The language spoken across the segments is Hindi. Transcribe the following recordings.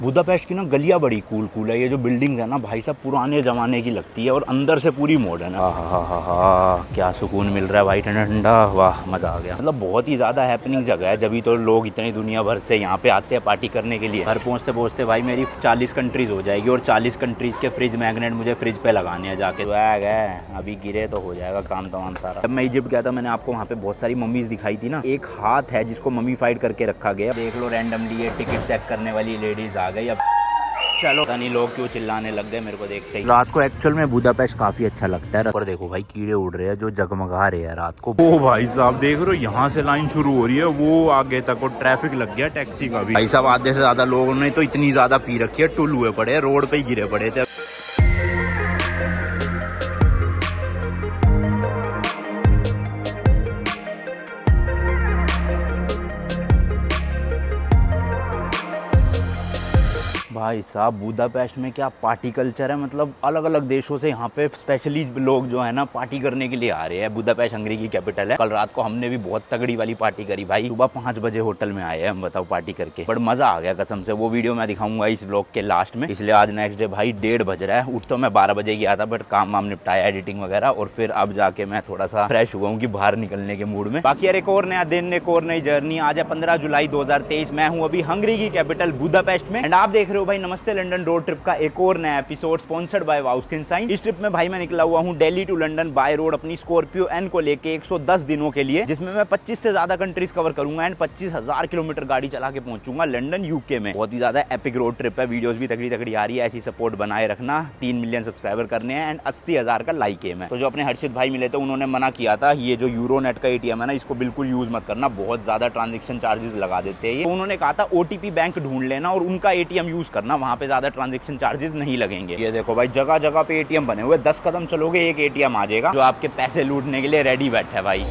बुदापेस्ट की ना गलियां बड़ी कूल है। ये जो बिल्डिंग्स है ना भाई साहब पुराने जमाने की लगती है और अंदर से पूरी मॉडर्न है। हा क्या सुकून मिल रहा है भाई, ठंडा ठंडा, वाह मजा आ गया। मतलब बहुत ही ज्यादा हैपनिंग जगह है, जब तो लोग इतनी दुनिया भर से यहाँ पे आते हैं पार्टी करने के लिए। घर पहुँचते पहुँचते भाई मेरी 40 कंट्रीज हो जाएगी और 40 कंट्रीज के फ्रिज मैग्नेट मुझे फ्रिज पे लगाने हैं जाके। स्वैग है, अभी गिरे तो हो जाएगा काम तमाम सारा। जब मैं इजिप्ट गया था मैंने आपको वहाँ पे बहुत सारी मम्मीज दिखाई थी ना। एक हाथ है जिसको मम्मीफाइड करके रखा गया। देख लो रैंडमली ये टिकट चेक करने वाली लेडीज आ गई। अब चलो नहीं लोग क्यों चिल्लाने लग गए मेरे को देखते ही। रात को एक्चुअल में बुदापेस्ट काफी अच्छा लगता है। पर देखो भाई कीड़े उड़ रहे हैं जो जगमगा रहे हैं रात को। ओ भाई साहब देख रहे हो यहाँ से लाइन शुरू हो रही है वो आगे तक, और ट्रैफिक लग गया टैक्सी का भी। भाई साहब आधे से ज्यादा लोगों ने तो इतनी ज्यादा पी रखी है, टुल हुए पड़े, रोड पे ही गिरे पड़े थे। भाई साहब बुदापेस्ट में क्या पार्टी कल्चर है। मतलब अलग अलग देशों से यहाँ पे स्पेशली लोग जो है ना पार्टी करने के लिए आ रहे हैं। बुदापेस्ट हंगरी की कैपिटल है। कल रात को हमने भी बहुत तगड़ी वाली पार्टी करी भाई। सुबह 5 बजे होटल में आए हैं हम, बताओ पार्टी करके। बट मजा आ गया कसम से। वो वीडियो मैं दिखाऊंगा इस व्लॉग के लास्ट में। इसलिए आज नेक्स्ट डे भाई 1:30 बज रहा है। उठ तो मैं 12 बजे गया था बट काम वाम निपटाया एडिटिंग वगैरह, और फिर अब जाके मैं थोड़ा सा फ्रेश हुआ हूँ कि बाहर निकलने के मूड में। बाकी यार एक और नया दिन, एक और नई जर्नी। आज है 15 जुलाई 2023। मैं हूँ अभी हंगरी की कैपिटल बुदापेस्ट में। एंड आप देख रहे हो भाई नमस्ते लंदन रोड ट्रिप का एक और नया एपिसोड स्पॉन्सर्ड बाय वाउस्किन साइन। इस ट्रिप में भाई मैं निकला हुआ हूँ Delhi to London by road अपनी स्कॉर्पियो एन को लेके 110 दिनों के लिए, जिसमें मैं 25 से ज्यादा कंट्रीज कवर करूंगा एंड 25,000 किलोमीटर गाड़ी चला के पहुंचूंगा लंदन यूके में। बहुत ही ज्यादा एपिक रोड ट्रिप है। वीडियोस भी तगड़ी तगड़ी आ रही है। ऐसी सपोर्ट बनाए रखना। 3 मिलियन सब्सक्राइबर करने हैं एंड 80,000 का लाइक एम है। तो जो अपने हर्षित भाई मिले थे उन्होंने मना किया था ये जो यूरोनेट का एटीएम है ना इसको बिल्कुल यूज मत करना, बहुत ज्यादा ट्रांजेक्शन चार्जेस लगा देते हैं। तो उन्होंने कहा था ओटीपी बैंक ढूंढ लेना और उनका एटीएम यूज करना, वहां पे ज्यादा ट्रांजेक्शन चार्जेस नहीं लगेंगे। ये देखो भाई जगह जगह पे एटीएम बने हुए। 10 कदम चलोगे एक एटीएम आ जाएगा जो आपके पैसे लूटने के लिए रेडी बैठा है भाई।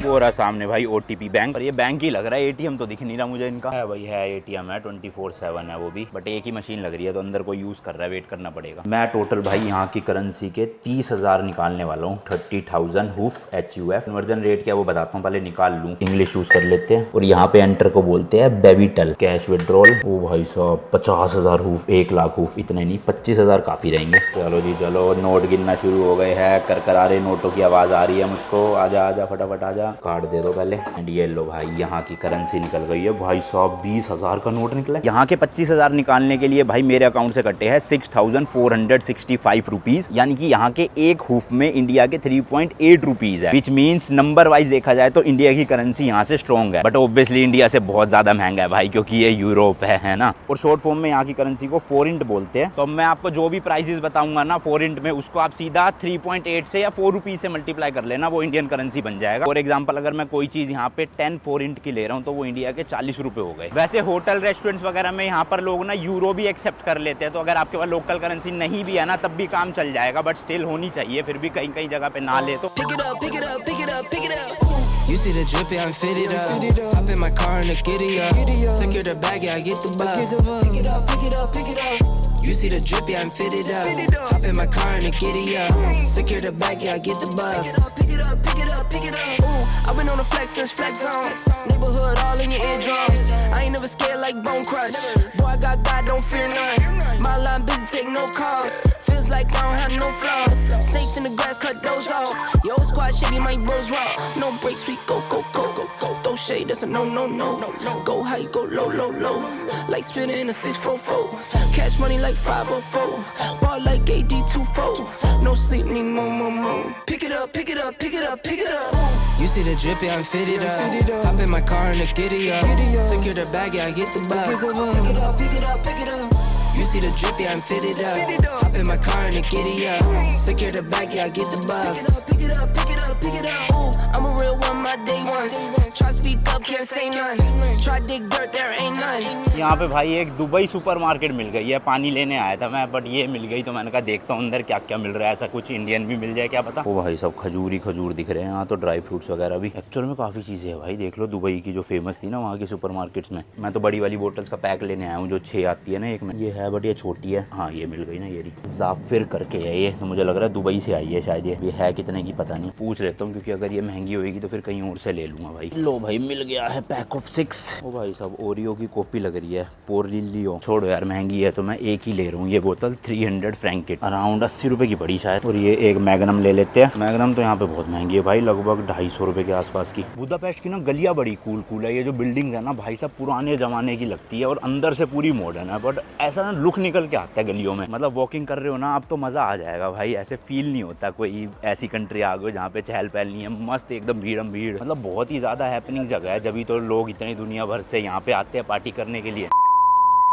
वो रहा सामने भाई ओटीपी बैंक। और ये बैंक ही लग रहा है, एटीएम तो दिख नहीं रहा मुझे इनका। है भाई है एटीएम है, 24/7 है वो भी, बट एक ही मशीन लग रही है तो अंदर कोई यूज कर रहा है, वेट करना पड़ेगा। मैं टोटल भाई यहाँ की करेंसी के 30,000 निकालने वाला हूँ। 30,000 हुफ HUF। कन्वर्जन रेट क्या वो बताता हूँ, पहले निकाल लूँ। इंग्लिश यूज कर लेते हैं और यहाँ पे एंटर को बोलते हैं बेबीटल। कैश विड्रॉल ओ भाई साहब 50,000 हुफ, 1,00,000 हुफ, इतने नहीं 25,000 काफी रहेंगे। चलो जी चलो, नोट गिनना शुरू हो गए हैं। करकरारे नोटों की आवाज आ रही है मुझको। आजा आजा फटाफट आजा। कार्ड दे दो पहले। एंड ये लो भाई यहाँ की करेंसी निकल गई है भाई साहब। 20,000 का नोट निकला। यहाँ के 25,000 निकालने के लिए भाई मेरे अकाउंट से कटे हैं 6,465 रुपीज, यानी कि यहाँ के एक हुफ में इंडिया के 3.8 रुपीज है। विच मीन्स नंबर वाइज देखा जाए तो इंडिया की करेंसी यहाँ से स्ट्रॉन्ग है, बट ऑब्वियसली इंडिया से बहुत ज्यादा महंगा है भाई, क्योंकि ये यूरोप है ना। और शॉर्ट फॉर्म में यहाँ की करेंसी को फोरिंट बोलते हैं। तो मैं आपको जो भी प्राइजेस बताऊंगा ना फोरिंट में, उसको आप सीधा 3.8 से या 4 रुपीज से मल्टीप्लाई कर लेना, वो इंडियन करेंसी बन जाएगा। फॉर एग्जाम्पल अगर मैं कोई चीज यहाँ पे 10 फोरिंट की ले रहा हूँ तो वो इंडिया के 40 रुपए हो गए। वैसे होटल रेस्टोरेंट्स वगैरह में यहाँ पर लोग ना यूरो भी एक्सेप्ट कर लेते हैं, तो अगर आपके पास लोकल करेंसी नहीं भी है ना तब भी काम चल जाएगा, बट स्टिल होनी चाहिए। फिर भी कहीं कहीं जगह पे ना ले तो You see the drippy, I'm fitted up. Hop in my car and the giddy up. Secure the bag, yeah, I get the bus. Pick it up, pick it up, pick it up. You see the drippy, I'm fitted up. Hop in my car and the giddy up. Secure the bag, yeah, I get the bus. Pick it up, pick it up, pick it up. Ooh, I've been on the flex since flex on. Neighborhood all in your eardrums. I ain't never scared like Bone Crush. Boy, I got God, don't fear none. My line busy, take no calls. Feels like I don't have no flaws. Snakes in the grass, cut those off. Yo, squad shady, my bros raw. No breaks, we go, go, go, go, go. Throw shade, that's a no, no, no, no. Go high, go low, low, low. Like spinning in a 644. Cash money like 504. Ball like AD24. No sleep, need more, more, more. Pick it up, pick it up, pick it up, pick it up. You see the drippy, I'm fitted up. Hop in my car and the giddy up. Secure the bag, yeah, I get the bus. Pick it up, pick it up, pick it up. You see the drippy, I'm fitted up. Hop in my car and the giddy up. Secure the bag, yeah, I get the bus. Pick it up, pick it up, pick it up. Ooh, I'm a real one, my day ones. Try speak up, can't say none. Try dig dirt, there ain't none. यहाँ पे भाई एक दुबई सुपरमार्केट मिल गई है, पानी लेने आया था मैं, बट ये मिल गई तो मैंने कहा देखता हूँ अंदर क्या क्या मिल रहा है, ऐसा कुछ इंडियन भी मिल जाए क्या पता। ओ भाई सब खजूर ही खजूर दिख रहे हैं यहाँ तो, ड्राई फ्रूट्स वगैरह भी। एक्चुअल में काफ़ी चीज़ें हैं भाई, देख लो दुबई की जो फेमस थी ना वहाँ की सुपरमार्केट्स में। मैं तो बड़ी वाली बोतल्स का पैक लेने आया हूँ जो 6 आती है ना एक में, ये है बट ये छोटी है। हाँ ये मिल गई ना, ये जाफिर करके है ये, तो मुझे लग रहा है दुबई से आई है शायद। ये है कितने की पता नहीं, पूछ लेता हूँ क्योंकि अगर ये महंगी होगी तो फिर कहीं और से ले लूँगा भाई। लो भाई मिल गया है पैक ऑफ 6। ओ भाई सब ओरियो की कॉपी लग रही है, पोरिलियो। छोड़ो यार महंगी है तो मैं एक ही ले रहा हूँ। ये बोतल 300 फ्रैंक, अराउंड 80 रुपए की पड़ी शायद। और ये एक मैग्नम ले लेते हैं। मैग्नम तो यहाँ पे बहुत महंगी है भाई, लगभग 250 रुपए के आसपास की। बुदापेस्ट की ना गलियाँ बड़ी कूल है, ये जो बिल्डिंग्स है ना भाई सब पुराने जमाने की लगती है और अंदर से पूरी मॉडर्न है, बट ऐसा ना लुक निकल के आता है गलियों में। मतलब वॉकिंग कर रहे हो ना अब तो मजा आ जाएगा भाई, ऐसे फील नहीं होता कोई ऐसी कंट्री आ गई जहाँ पे चहल पहल नहीं है, मस्त एकदम भीड़म भीड़। मतलब बहुत ही ज्यादा हैपनिंग जगह है, जब तो लोग इतनी दुनिया भर से यहाँ पे आते हैं पार्टी करने के लिए।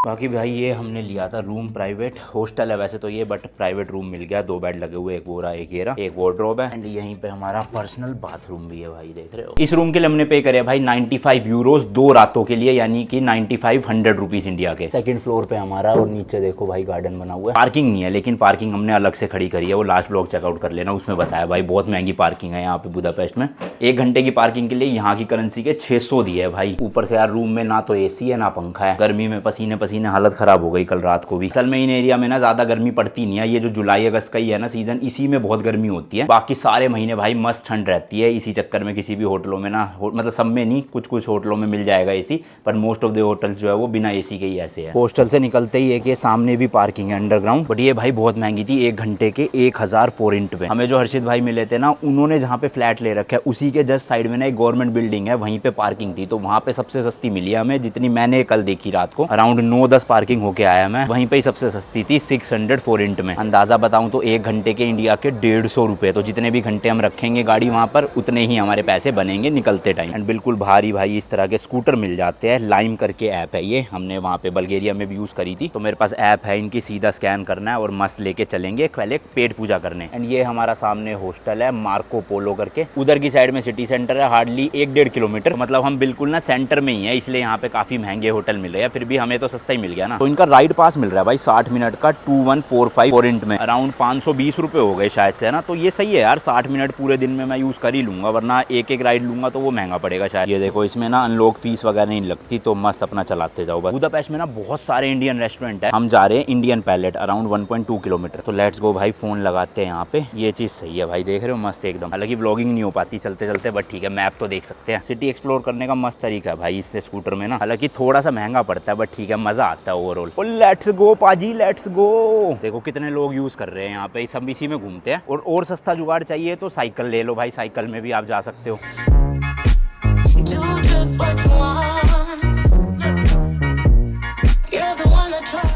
बाकी भाई ये हमने लिया था रूम, प्राइवेट हॉस्टल है वैसे तो ये, बट प्राइवेट रूम मिल गया। 2 बेड लगे हुए, एक वो रहा एक ये रहा, एक वार्डरोब है एंड यहीं पे हमारा पर्सनल बाथरूम भी है भाई, देख रहे हो। इस रूम के लिए हमने पे करे भाई 95 यूरोज 2 रातों के लिए, यानी कि 9500 रुपीज इंडिया के। सेकंड फ्लोर पे हमारा, और नीचे देखो भाई गार्डन बना हुआ है। पार्किंग नहीं है लेकिन पार्किंग हमने अलग से खड़ी करी है, वो लास्ट व्लॉग चेकआउट कर लेना, उसमें बताया भाई बहुत महंगी पार्किंग है यहाँ पे बुदापेस्ट में। 1 घंटे की पार्किंग के लिए यहाँ की करेंसी के 600 दिए है भाई। ऊपर से यार रूम में ना तो AC है ना पंखा है, गर्मी में पसीने पसीने हालत खराब हो गई कल रात को भी। असल में इन एरिया में ना ज्यादा गर्मी पड़ती नहीं है, ये जो जुलाई अगस्त का ही है ना सीजन, इसी में बहुत गर्मी होती है। बाकी सारे महीने भाई मस्त ठंड रहती है। इसी चक्कर में किसी भी होटलों में ना मतलब सब में नहीं, कुछ कुछ होटलों में मिल जाएगा AC, पर मोस्ट ऑफ द होटल्स जो है वो बिना AC के ही ऐसे है। हॉस्टल से निकलते ही एक ये सामने भी पार्किंग है अंडरग्राउंड, बट ये भाई बहुत महंगी थी, 1 घंटे के 1000 फोरिंट पे। हमें जो हर्षित भाई मिले थे ना, उन्होंने जहाँ पे फ्लैट ले रखा है उसी के जस्ट साइड में ना एक गवर्नमेंट बिल्डिंग है, वहीं पे पार्किंग थी, तो वहाँ पे सबसे सस्ती मिली है हमें, जितनी मैंने कल देखी रात को। अराउंड 9-10 पार्किंग होके आया मैं, वहीं पे ही सबसे सस्ती थी 600 फोरिंट में। अंदाजा बताऊं तो 1 घंटे के इंडिया के 150 रुपए, तो जितने भी घंटे हम रखेंगे गाड़ी वहां पर उतने ही हमारे पैसे बनेंगे निकलते टाइम। एंड बिल्कुल भारी भाई इस तरह के स्कूटर मिल जाते हैं, लाइम करके ऐप है ये, हमने वहाँ पे बल्गेरिया में भी यूज करी थी, तो मेरे पास ऐप है इनकी, सीधा स्कैन करना है और मस्त लेके चलेंगे पहले पेट पूजा करने। एंड ये हमारा सामने हॉस्टल है मार्को पोलो करके, उधर की साइड में सिटी सेंटर है, हार्डली 1-1.5 किलोमीटर, मतलब हम बिल्कुल ना सेंटर में ही है, इसलिए यहाँ पे काफी महंगे होटल मिल रहे हैं, फिर भी हमें तो सस्ता ही मिल गया ना। तो इनका राइड पास मिल रहा है भाई 60 मिनट का, 2145 फोरिंट में, अराउंड 520 रुपए हो गए शायद से, है ना। तो ये सही है यार, 60 मिनट पूरे दिन में मैं यूज कर ही लूंगा, वरना एक राइड लूंगा तो वो महंगा पड़ेगा शायद। ये देखो इसमें ना अनलॉक फीस वगैरह नहीं लगती, तो मस्त अपना चलाते जाओ बस। बुदापेस्ट में ना बहुत सारे इंडियन रेस्टोरेंट है, हम जा रहे हैं इंडियन पैलेट, अराउंड 1.2 किलोमीटर, तो लेट्स गो भाई। फोन लगाते हैं यहाँ पे, ये चीज सही है भाई, देख रहे हो मस्त एकदम। हालांकि व्लॉगिंग नहीं हो पाती चलते चलते, बट ठीक है मैप तो देख सकते हैं। सिटी एक्सप्लोर करने का मस्त तरीका है भाई इससे स्कूटर में ना, हालांकि थोड़ा सा महंगा पड़ता है बट ठीक है मजा आता है ओवरऑल। लेट्स गो पाजी लेट्स गो। देखो कितने लोग यूज कर रहे हैं यहाँ पे, सब इसी में घूमते हैं। और सस्ता जुगाड़ चाहिए तो साइकिल ले लो भाई, साइकिल में भी आप जा सकते हो।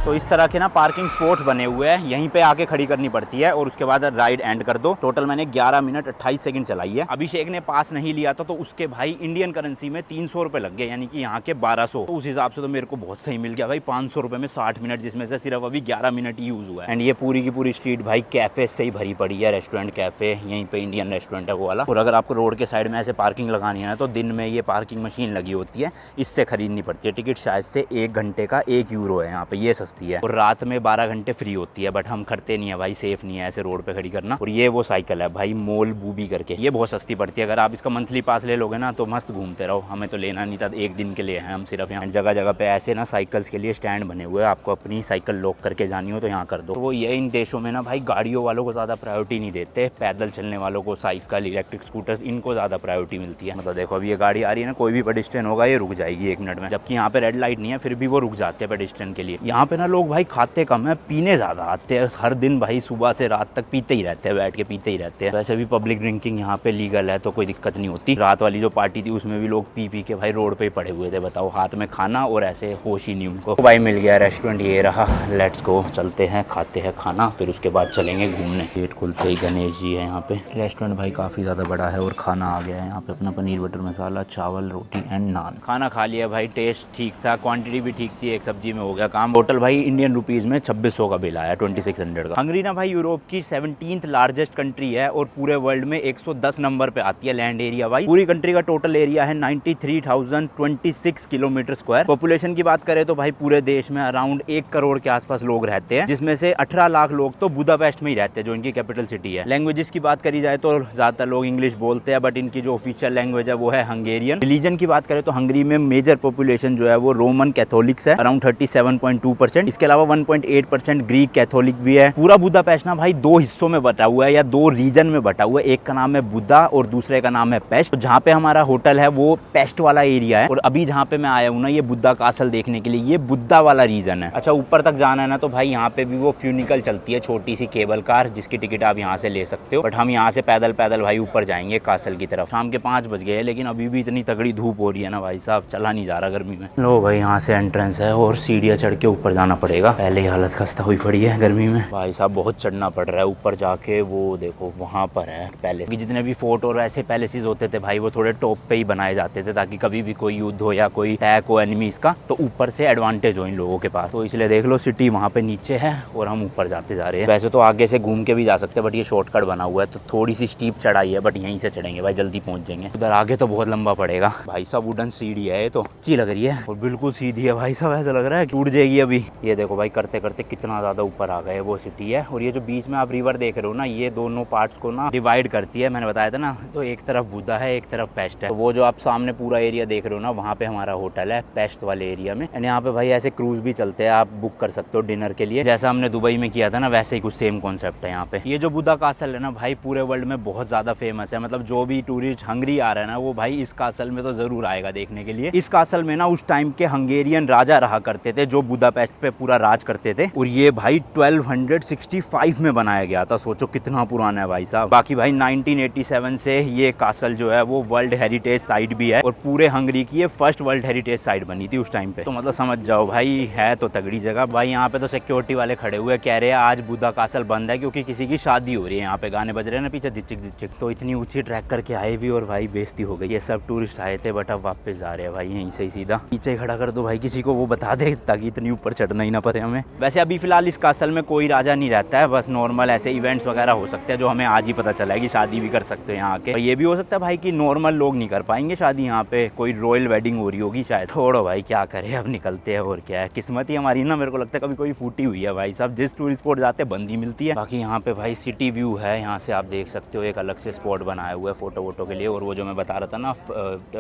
तो इस तरह के ना पार्किंग स्पॉट्स बने हुए हैं, यहीं पे आके खड़ी करनी पड़ती है और उसके बाद राइड एंड कर दो। टोटल मैंने 11 मिनट 28 सेकंड चलाई है। अभिषेक ने पास नहीं लिया था तो उसके भाई इंडियन करेंसी में 300 रुपए लग गए, यानी कि यहाँ के 1200, तो उस हिसाब से तो मेरे को बहुत सही मिल गया भाई 500 रुपए में 60 मिनट, जिसमें से सिर्फ अभी 11 मिनट ही यूज हुआ है। एंड ये पूरी की पूरी स्ट्रीट भाई कैफे से ही भरी पड़ी है, रेस्टोरेंट कैफे, यहीं पे इंडियन रेस्टोरेंट है वो वाला। और अगर आपको रोड के साइड में ऐसे पार्किंग लगानी है तो दिन में ये पार्किंग मशीन लगी होती है, इससे खरीदनी पड़ती है। टिकट शायद से 1 घंटे का 1 यूरो है यहाँ पे, ये सस्ती है। और रात में 12 घंटे फ्री होती है, बट हम करते नहीं है भाई, सेफ नहीं है ऐसे रोड पे खड़ी करना। और ये वो साइकिल है भाई मोल बूबी करके, ये बहुत सस्ती पड़ती है। अगर आप इसका मंथली पास ले लोगे ना तो मस्त घूमते रहो, हमें तो लेना नहीं था, 1 दिन के लिए है हम सिर्फ यहाँ। जगह जगह पे ऐसे ना साइकिल्स के लिए स्टैंड बने हुए हैं, आपको अपनी साइकिल लॉक करके जानी हो तो यहाँ कर दो। तो वो ये इन देशों में ना भाई गाड़ियों वालों को ज्यादा प्रायोरिटी नहीं देते, पैदल चलने वालों को, साइकिल, इलेक्ट्रिक स्कूटर्स, इनको ज्यादा प्रायोरिटी मिलती है। मतलब देखो अभी ये गाड़ी आ रही है ना, कोई भी पेडिस्ट्रियन होगा ये रुक जाएगी 1 मिनट में, जबकि यहाँ पे रेड लाइट नहीं है, फिर भी वो रुक जाते हैं पेडिस्ट्रियन के लिए। यहाँ पे ना लोग भाई खाते कम है, पीने ज्यादा आते हैं, हर दिन भाई सुबह से रात तक पीते ही रहते हैं, बैठ के पीते ही रहते हैं। वैसे भी पब्लिक ड्रिंकिंग यहाँ पे लीगल है तो कोई दिक्कत नहीं होती। रात वाली जो पार्टी थी उसमें भी लोग पी के भाई रोड पे ही पड़े हुए थे, बताओ, हाथ में खाना और ऐसे होश ही नहीं उनको। तो भाई मिल गया रेस्टोरेंट, ये रहा, लेट्स गो, चलते हैं, खाते हैं खाना, फिर उसके बाद चलेंगे घूमने। गेट खुलते ही गणेश जी है यहाँ पे। रेस्टोरेंट भाई काफी ज्यादा बड़ा है और खाना आ गया है यहाँ पे, अपना पनीर बटर मसाला, चावल, रोटी एंड नान। खाना खा लिया भाई, टेस्ट ठीक था, क्वांटिटी भी ठीक थी, एक सब्जी में हो गया काम। टोटल भाई इंडियन रुपीज में 2600 का बिल आया, 2600 का। हंगरी ना भाई यूरोप की 17th लार्जेस्ट कंट्री है और पूरे वर्ल्ड में 110 नंबर पे आती है लैंड एरिया वाइज। पूरी कंट्री का टोटल एरिया है 93,026 किलोमीटर स्क्वायर। पॉपुलेशन की बात करें तो भाई पूरे देश में अराउंड 1 करोड़ के आसपास लोग रहते हैं, जिसमें से 18 लाख लोग तो बुदापेस्ट में ही रहते हैं जो इनकी कैपिटल सिटी है। लैंग्वेजेस की बात करी जाए तो ज्यादातर लोग इंग्लिश बोलते हैं, बट इनकी जो ऑफिशियल लैंग्वेज है वो है हंगेरियन। रिलीजन की बात करें तो हंगरी में मेजर पॉपुलेशन जो है वो रोमन कैथोलिक्स है, अराउंड 37.2%। इसके अलावा 1.8% ग्रीक कैथोलिक भी है। पूरा बुदापेस्ट ना भाई 2 हिस्सों में बटा हुआ है या 2 रीजन में बटा हुआ है। एक का नाम है बुदा और दूसरे का नाम है पेस्ट। तो जहाँ पे हमारा होटल है वो पेस्ट वाला एरिया है और अभी जहाँ पे मैं आया हूँ ना ये बुद्धा कासल देखने के लिए, ये बुद्धा वाला रीजन है। अच्छा, ऊपर तक जाना है ना तो भाई यहाँ पे भी वो फ्यूनिकल चलती है, छोटी सी केबल कार, जिसकी टिकट आप यहाँ से ले सकते हो। बट हम यहाँ से पैदल पैदल भाई ऊपर जाएंगे कासल की तरफ। शाम के 5 बज गए हैं लेकिन अभी भी इतनी तगड़ी धूप हो रही है ना भाई साहब, चला नहीं जा रहा गर्मी में। लो भाई यहाँ से एंट्रेंस है और सीढ़ियाँ चढ़ के ऊपर जाना पड़ेगा। पहले ही हालत खस्ता हुई पड़ी है गर्मी में भाई साहब, बहुत चढ़ना पड़ रहा है ऊपर जाके। वो देखो वहाँ पर है पैलेस। जितने भी फोर्ट और ऐसे पैलेसेस होते थे भाई वो थोड़े टॉप पे ही बनाए जाते थे ताकि कभी भी कोई युद्ध हो या कोई अटैक हो एनिमीज का तो ऊपर से एडवांटेज हो इन लोगों के पास। तो इसलिए देख लो सिटी वहाँ पे नीचे है और हम ऊपर जाते जा रहे हैं। वैसे तो आगे से घूम के भी जा सकते हैं बट ये शॉर्टकट बना हुआ है तो थोड़ी सी स्टीप चढ़ाई है, बट यहीं से चढ़ेंगे भाई, जल्दी पहुंच जाएंगे। उधर आगे तो बहुत लंबा पड़ेगा भाई साहब। वुडन सीढ़ी है ये तो अच्छी लग रही है और बिल्कुल सीधी है भाई साहब, ऐसा लग रहा है टूट जाएगी अभी। ये देखो भाई करते करते कितना ज्यादा ऊपर आ गए, वो सिटी है। और ये जो बीच में आप रिवर देख रहे हो ना, ये दोनों पार्ट्स को ना डिवाइड करती है। मैंने बताया था ना, तो एक तरफ बुद्धा है एक तरफ पेस्ट है। तो वो जो आप सामने पूरा एरिया देख रहे हो ना, वहाँ पे हमारा होटल है पेस्ट वाले एरिया में। एंड यहाँ पे भाई ऐसे क्रूज भी चलते हैं, आप बुक कर सकते हो डिनर के लिए, जैसा हमने दुबई में किया था ना वैसे ही कुछ सेम कॉन्सेप्ट है यहाँ पे। ये जो बुद्धा कासल है ना भाई पूरे वर्ल्ड में बहुत ज्यादा फेमस है। मतलब जो भी टूरिस्ट हंगरी आ रहा है ना वो भाई इस कासल में तो जरूर आएगा देखने के लिए। इस कासल में ना उस टाइम के हंगेरियन राजा रहा करते थे जो बुदापेस्ट पे पूरा राज करते थे और ये भाई 1265 में बनाया गया था। सोचो कितना पुराना है भाई साहब। बाकी भाई 1987 से ये कासल जो है वो वर्ल्ड हेरिटेज साइट भी है और पूरे हंगरी की ये फर्स्ट वर्ल्ड हेरिटेज साइट बनी थी उस टाइम पे। तो मतलब समझ जाओ भाई है तो तगड़ी जगह। भाई यहाँ पे तो सिक्योरिटी वाले खड़े हुए कह रहे हैं आज बुद्धा कासल बंद है क्योंकि किसी की शादी हो रही है। यहाँ पे गाने बज रहे हैं ना पीछे दिचिक दिचिक। तो इतनी ऊंची ट्रैक करके आए भी और भाई बेइज्जती हो गई। ये सब टूरिस्ट आए थे बट अब वापस जा रहे हैं भाई यहीं से ही सीधा। पीछे खड़ा कर दो भाई किसी को, वो बता दे ताकि इतनी ऊपर चढ़ना ही ना पड़े हमें। वैसे अभी फिलहाल इस कासल में कोई राजा नहीं रहता है, बस नॉर्मल ऐसे इवेंट्स वगैरह हो सकते हैं जो हमें आज ही पता चला है कि शादी भी कर सकते हैं यहाँ के। ये भी हो सकता है भाई कि नॉर्मल लोग नहीं कर पाएंगे शादी, यहाँ पे कोई रॉयल वेडिंग हो रही होगी शायद। छोड़ो भाई क्या करे, अब निकलते हैं और क्या है। किस्मत ही हमारी ना, मेरे को लगता है कभी कोई फूटी हुई है भाई साहब। जिस टूरिस्ट स्पॉट जाते हैं बंदी मिलती है। बाकी यहाँ पे भाई सिटी व्यू है, यहाँ से आप देख सकते हो एक अलग से स्पॉट बनाया हुआ है फोटो वोटो के लिए। और वो जो मैं बता रहा था ना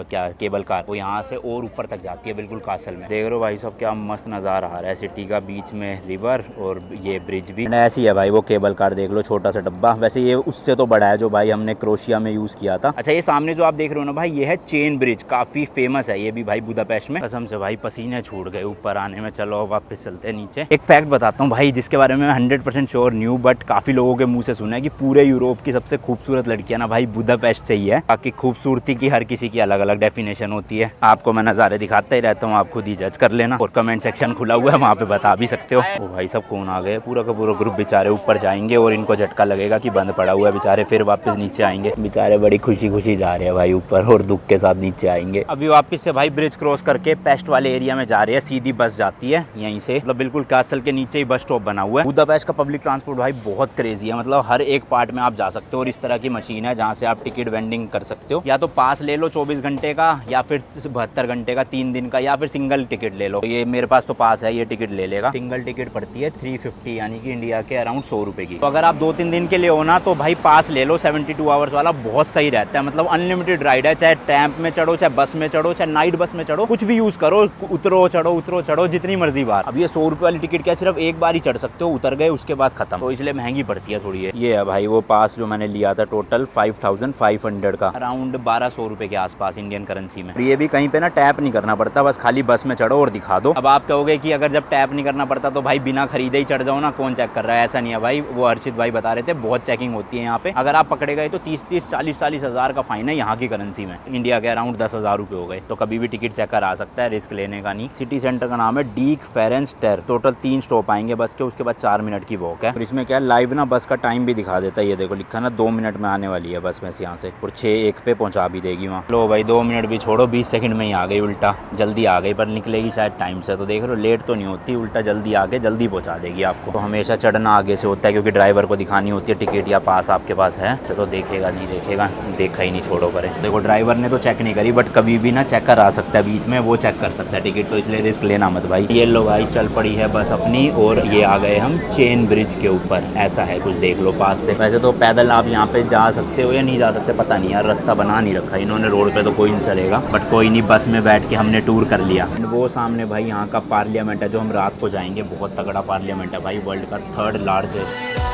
क्या केबल कार, वो यहाँ से और ऊपर तक जाती है बिल्कुल कासल में। देख रहे हो भाई साहब क्या मस्त नज़ारा आ रहा है सिटी का, बीच में रिवर और ये ब्रिज भी ऐसी है भाई। वो केबल कार देख लो, छोटा सा डब्बा। वैसे ये उससे तो बड़ा है जो भाई हमने क्रोशिया में यूज किया था। अच्छा, ये सामने जो आप देख रहे हो ना भाई, ये है चेन ब्रिज, काफी फेमस है ये भी भाई बुदापेस्ट में। कसम से भाई पसीने छूट गए ऊपर आने में। चलो वापस चलते हैं नीचे। एक फैक्ट बताता हूँ भाई जिसके बारे में मैं 100% श्योर नहीं हूँ बट काफी लोगों के मुंह से सुना है कि पूरे यूरोप की सबसे खूबसूरत लड़कियां ना भाई बुदापेस्ट से ही है। बाकी खूबसूरती की हर किसी की अलग अलग डेफिनेशन होती है। आपको मैं नज़ारे दिखाता ही रहता हूँ, आप खुद ही जज कर लेना। और कमेंट सेक्शन खुला हुआ है, वहाँ पे बता भी सकते हो। ओ भाई सब कौन आ गए, पूरा का पूरा ग्रुप बेचारे ऊपर जाएंगे और इनको झटका लगेगा कि बंद पड़ा हुआ है बेचारे, फिर वापस नीचे आएंगे। बेचारे बड़ी खुशी खुशी जा रहे हैं भाई ऊपर और दुख के साथ नीचे आएंगे। अभी वापस से भाई ब्रिज क्रॉस करके पेस्ट वाले एरिया में जा रहे हैं। सीधी बस जाती है यहीं से, मतलब बिल्कुल कासल के नीचे ही बस स्टॉप बना हुआ है। बुदापेस्ट का पब्लिक ट्रांसपोर्ट भाई बहुत क्रेजी है, मतलब हर एक पार्ट में आप जा सकते हो। और इस तरह की मशीन है जहाँ से आप टिकट वेंडिंग कर सकते हो, या तो पास ले लो 24 घंटे का या फिर 72 घंटे का 3 दिन का, या फिर सिंगल टिकट ले लो। ये मेरे पास तो पास है, ये टिकट ले लेगा। सिंगल टिकट पड़ती है 350 यानी कि इंडिया के अराउंड 100 रुपए की। तो अगर आप 2-3 दिन के लिए हो ना तो भाई पास ले लो 72 आवर्स वाला, बहुत सही रहता है। मतलब अनलिमिटेड राइड है, चाहे टैंप में चढ़ो, चाहे बस में चढ़ो, चाहे नाइट बस में चढ़ो, कुछ भी यूज करो, उतरो चढ़ो जितनी मर्जी बार। अब ये 100 रुपए वाली टिकट क्या सिर्फ एक बार ही चढ़ सकते हो, उतर गए उसके बाद खत्म, तो इसलिए महंगी पड़ती है थोड़ी। ये है भाई वो पास जो मैंने लिया था, टोटल 5500 का, अराउंड 1200 रुपए के आसपास इंडियन करेंसी में। ये भी कहीं पे ना टैप नहीं करना पड़ता, बस खाली बस में चढ़ो और दिखा दो। अब आप कहोगे कि अगर जब टैप नहीं करना पड़ता तो भाई बिना खरीदे ही चढ़ जाओ ना, कौन चेक कर रहा है? ऐसा नहीं है भाई, वो हर्षित भाई बता रहे थे बहुत चेकिंग होती है यहाँ पे। अगर आप पकड़े गए तो 30-30, 40-40 हज़ार का फाइन है यहाँ की करेंसी में। इंडिया के अराउंड 10,000 रुपए हो गए, तो कभी भी टिकट चेक करा सकता है, रिस्क लेने का नहीं। सिटी सेंटर का नाम है डीक फेरेंस्टर। टोटल 3 स्टॉप आएंगे बस के, उसके बाद 4 मिनट की वॉक है। और इसमें क्या लाइव ना बस का टाइम भी दिखा देता है, ये देखो लिखा ना 2 मिनट में आने वाली है बस में से यहाँ से, और 6:01 पे पहुँचा भी देगी वहाँ। लो भाई 2 मिनट भी छोड़ो, 20 सेकंड में ही आ गई, उल्टा जल्दी आ गई, पर निकलेगी शायद टाइम से। तो देख रहे हो लेट तो नहीं होती, उल्टा जल्दी आके जल्दी पहुंचा देगी आपको। तो हमेशा चढ़ना आगे से होता है क्योंकि ड्राइवर को दिखानी होती है टिकट या पास आपके पास है। तो देखेगा नहीं देखेगा, देखा ही नहीं, छोड़ो करे। देखो ड्राइवर ने तो चेक नहीं करी, बट कभी भी ना चेकर आ सकता है बीच में, वो चेक कर सकता है टिकट, तो इसलिए रिस्क लेना मत भाई। ये लो भाई चल पड़ी है बस अपनी, और ये आ गए हम चेन ब्रिज के ऊपर। ऐसा है कुछ, देख लो पास से। वैसे तो पैदल आप यहाँ पे जा सकते हो या नहीं जा सकते पता नहीं यार, रास्ता बना नहीं रखा इन्होंने, रोड पे तो कोई नहीं चलेगा, बट कोई नहीं, बस में बैठ के हमने टूर कर लिया। वो सामने भाई यहाँ का पार्लियामेंट है जो हम रात को जाएंगे, बहुत तगड़ा पार्लियामेंट है भाई, वर्ल्ड का 3rd लार्जेस्ट।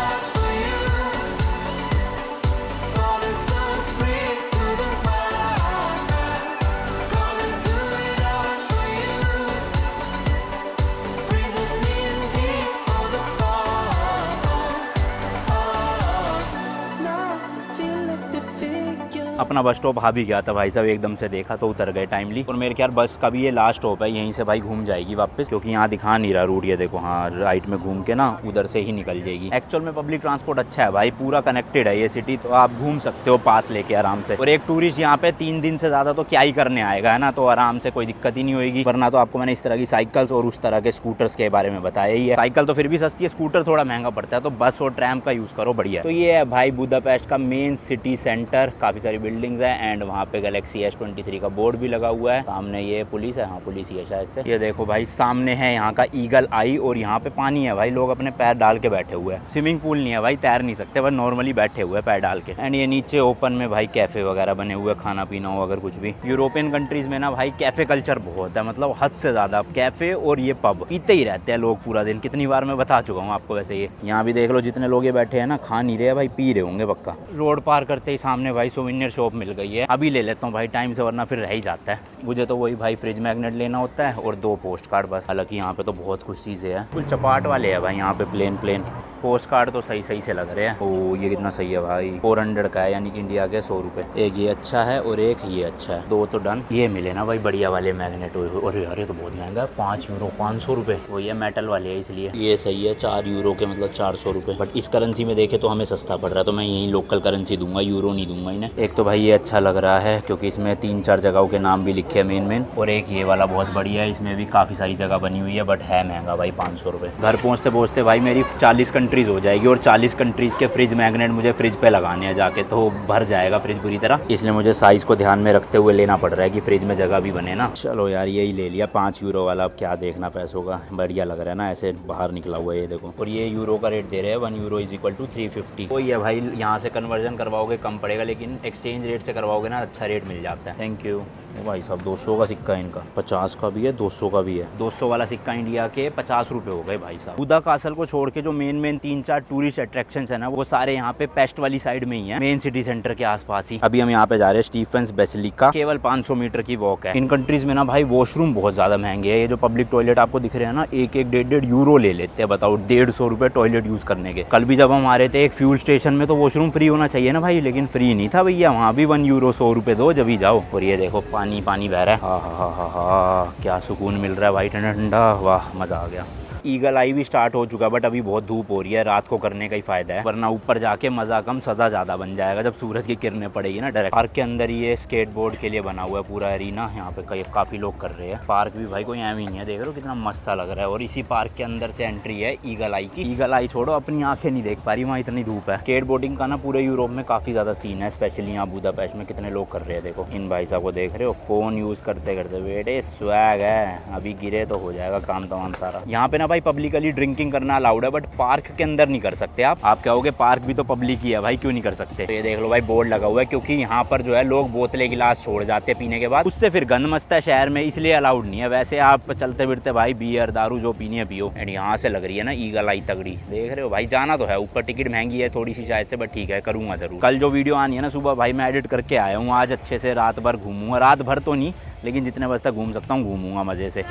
अपना बस स्टॉप आ भी गया था भाई साहब, एकदम से देखा तो उतर गए टाइमली। और मेरे ख्याल बस का भी ये लास्ट स्टॉप है, यहीं से भाई घूम जाएगी वापस, क्योंकि यहाँ दिखा नहीं रहा रूट। ये देखो हाँ, राइट में घूम के ना उधर से ही निकल जाएगी। एक्चुअल में पब्लिक ट्रांसपोर्ट अच्छा है भाई, पूरा कनेक्टेड है ये सिटी, तो आप घूम सकते हो पास लेके आराम से। और एक टूरिस्ट यहाँ पे 3 दिन से ज्यादा तो क्या ही करने आएगा, है ना, तो आराम से कोई दिक्कत ही नहीं होगी। वरना तो आपको मैंने इस तरह की साइकिल्स और उस तरह के स्कूटर्स के बारे में बताया ही है। साइकिल तो फिर भी सस्ती है, स्कूटर थोड़ा महंगा पड़ता है, तो बस और ट्रैम का यूज करो, बढ़िया। तो ये है भाई बुदापेस्ट का मेन सिटी सेंटर, काफी सारी बिल्डिंग्स है, एंड वहाँ पे गैलेक्सी S23 का बोर्ड भी लगा हुआ है। सामने ये पुलिस है, हाँ पुलिस ही है शायद से। ये देखो भाई सामने है यहाँ का ईगल आई, और यहाँ पे पानी है भाई, लोग अपने पैर डाल के बैठे हुए हैं। स्विमिंग पूल नहीं है भाई, तैर नहीं सकते, बस नॉर्मली बैठे हुए पैर डाल के। एंड ये नीचे ओपन में भाई कैफे वगैरह बने हुए, खाना पीना हो अगर कुछ भी। यूरोपियन कंट्रीज में ना भाई कैफे कल्चर बहुत है, मतलब हद से ज्यादा। कैफे और ये पब पीते ही रहते हैं लोग पूरा दिन, कितनी बार मैं बता चुका हूँ आपको। वैसे ये यहाँ भी देख लो, जितने लोग ये बैठे हैं ना, खा नहीं रहे भाई, पी रहे होंगे पक्का। रोड पार करते ही सामने भाई सोवेनियर शॉप मिल गई है, अभी ले लेता हूँ भाई टाइम से, वरना फिर रह ही जाता है। मुझे तो वही भाई फ्रिज मैग्नेट लेना होता है और 2 पोस्ट कार्ड बस। हालांकि यहाँ पे तो बहुत कुछ चीज़ें हैं, कुल चपाट वाले हैं भाई यहाँ पे, प्लेन पोस्ट कार्ड तो सही से लग रहे हैं। ओ ये कितना सही है भाई, 400 का है, यानी कि इंडिया के 100 रुपये। एक ये अच्छा है और एक ये अच्छा है, 2 तो डन। ये मिले ना भाई बढ़िया वाले मैग्नेट। और यार ये तो बहुत महंगा है, 5 यूरो 500 रुपये। वो ये मेटल वाले है इसलिए। ये सही है, 4 यूरो के मतलब 400 रुपये, बट इस करेंसी में देखे तो हमें सस्ता पड़ रहा है, तो मैं यही लोकल करेंसी दूंगा, यूरो नहीं दूंगा इन्हें। एक तो भाई ये अच्छा लग रहा है क्योंकि इसमें 3-4 जगहों के नाम भी लिखे हैं मेन। और एक ये वाला बहुत बढ़िया है, इसमें भी काफ़ी सारी जगह बनी हुई है, बट है महंगा भाई, 500 रुपये। घर पहुँचते पहुँचते भाई मेरी 40 कंट्रीज़ हो जाएगी, और 40 कंट्रीज़ के फ्रिज मैग्नेट मुझे फ्रिज पे लगाने हैं जाके, तो भर जाएगा फ्रिज बुरी तरह। इसलिए मुझे साइज़ को ध्यान में रखते हुए लेना पड़ रहा है कि फ्रिज में जगह भी बने ना। चलो यार यही ले लिया, 5 यूरो वाला। अब क्या देखना पैसों का, बढ़िया लग रहा है ना, ऐसे बाहर निकला हुआ है ये देखो। और ये यूरो का रेट दे रहे हैं, 1 यूरो = 350। वही है भाई, यहाँ से कन्वर्जन करवाओगे कम पड़ेगा, लेकिन एक्सचेंज रेट से करवाओगे ना अच्छा रेट मिल जाता है। Thank you. भाई साहब 200 का सिक्का है इनका, 50 का भी है, 200 का भी है। 200 वाला सिक्का इंडिया के 50 रुपये हो गए भाई साहब। बुदा कासल को छोड़ के जो मेन 3-4 टूरिस्ट अट्रैक्शंस है ना, वो सारे यहाँ पे पेस्ट वाली साइड में ही है, मेन सिटी सेंटर के आसपास ही। अभी हम यहाँ पे जा रहे हैं स्टीफेंस बेसिलिका, केवल 500 मीटर की वॉक है। इन कंट्रीज में ना भाई वॉशरूम बहुत ज्यादा महंगे है। ये जो पब्लिक टॉयलेट आपको दिख रहे हैं ना, 1-1, 1.5 यूरो ले लेते हैं, बताओ 150 रुपये टॉयलेट यूज करने के। कल भी जब हम आ रहे थे एक फ्यूल स्टेशन में, तो वॉशरूम फ्री होना चाहिए ना भाई, लेकिन फ्री नहीं था भैया, वहाँ भी 1 यूरो 100 रुपये दो जब ही जाओ। और ये देखो पानी बह रहा है, हा, क्या सुकून मिल रहा है भाई, ठंडा ठंडा, वाह मजा आ गया। ईगल आई भी स्टार्ट हो चुका है, बट अभी बहुत धूप हो रही है, रात को करने का ही फायदा है, वरना ऊपर जाके मजा कम सजा ज्यादा बन जाएगा जब सूरज की किरणें पड़ेगी ना डायरेक्ट। पार्क के अंदर ये स्केटबोर्ड के लिए बना हुआ है पूरा एरिना, यहाँ पे काफी लोग कर रहे हैं। पार्क भी भाई कोई एम ही नहीं है, देख रहे हो कितना मस्त सा लग रहा है। और इसी पार्क के अंदर से एंट्री है ईगल आई की। ईगल आई छोड़ो, अपनी आंखें नहीं देख पा रही, वहाँ इतनी धूप है। स्केट बोर्डिंग का ना पूरे यूरोप में काफी ज्यादा सीन है, स्पेशली यहाँ बुदापेस्ट में कितने लोग कर रहे हैं। देखो इन भाई साहब को देख रहे हो, फोन यूज करते करते, बेटे स्वैग है, अभी गिरे तो हो जाएगा काम तमाम सारा। यहाँ पे ना भाई पब्लिकली ड्रिंकिंग करना अलाउड है, बट पार्क के अंदर नहीं कर सकते आप कहोगे पार्क भी तो पब्लिक ही है भाई, क्यों नहीं कर सकते। तो ये देख लो भाई बोर्ड लगा हुआ है, क्योंकि यहाँ पर जो है लोग बोतलें गिलास छोड़ जाते हैं पीने के बाद, उससे फिर गंद मचता है शहर में, इसलिए अलाउड नहीं है। वैसे आप चलते फिरते भाई बियर दारू जो पीनी है पियो। एंड यहाँ से लग रही है ना ईगल आई तगड़ी, देख रहे हो भाई। जाना तो है ऊपर, टिकट महंगी है थोड़ी सी शायद से, बट ठीक है करूंगा जरूर। कल जो वीडियो आनी है ना सुबह भाई, मैं एडिट करके आया हूँ, आज अच्छे से रात भर घूमूंगा, रात भर तो नहीं लेकिन जितने बजे तक घूम सकता हूँ घूमूंगा मजे से।